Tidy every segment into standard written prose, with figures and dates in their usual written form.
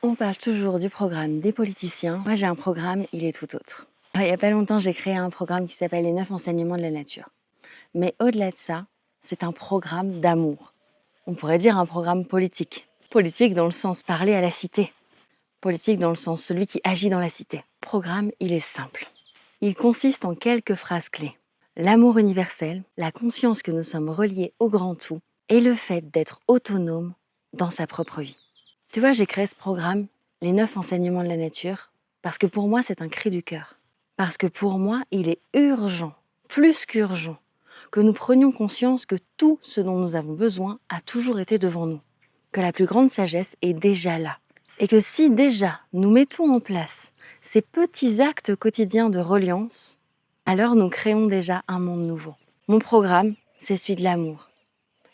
On parle toujours du programme des politiciens. Moi, j'ai un programme, il est tout autre. Il n'y a pas longtemps, j'ai créé un programme qui s'appelle les 9 enseignements de la nature. Mais au-delà de ça, c'est un programme d'amour. On pourrait dire un programme politique. Politique dans le sens parler à la cité. Politique dans le sens celui qui agit dans la cité. Le programme, il est simple. Il consiste en quelques phrases clés. L'amour universel, la conscience que nous sommes reliés au grand tout et le fait d'être autonome dans sa propre vie. Tu vois, j'ai créé ce programme, les 9 enseignements de la nature, parce que pour moi, c'est un cri du cœur. Parce que pour moi, il est urgent, plus qu'urgent, que nous prenions conscience que tout ce dont nous avons besoin a toujours été devant nous. Que la plus grande sagesse est déjà là. Et que si déjà nous mettons en place ces petits actes quotidiens de reliance, alors nous créons déjà un monde nouveau. Mon programme, c'est celui de l'amour.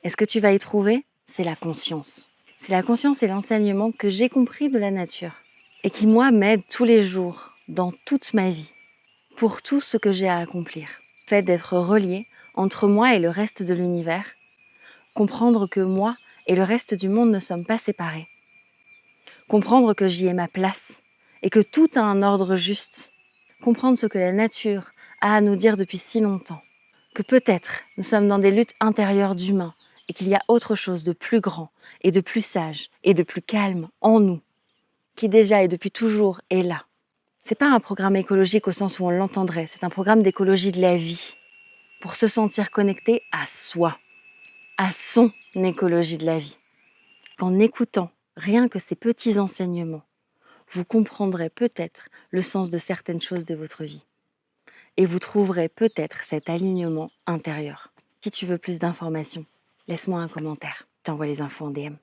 Et ce que tu vas y trouver, c'est la conscience. C'est la conscience et l'enseignement que j'ai compris de la nature et qui, moi, m'aide tous les jours, dans toute ma vie, pour tout ce que j'ai à accomplir. Le fait d'être relié entre moi et le reste de l'univers, comprendre que moi et le reste du monde ne sommes pas séparés, comprendre que j'y ai ma place et que tout a un ordre juste, comprendre ce que la nature a à nous dire depuis si longtemps, que peut-être nous sommes dans des luttes intérieures d'humains et qu'il y a autre chose de plus grand et de plus sage et de plus calme en nous, qui déjà et depuis toujours est là. C'est pas un programme écologique au sens où on l'entendrait, c'est un programme d'écologie de la vie, pour se sentir connecté à soi, à son écologie de la vie. Qu'en écoutant rien que ces petits enseignements, vous comprendrez peut-être le sens de certaines choses de votre vie. Et vous trouverez peut-être cet alignement intérieur. Si tu veux plus d'informations, laisse-moi un commentaire. Je t'envoie les infos en DM.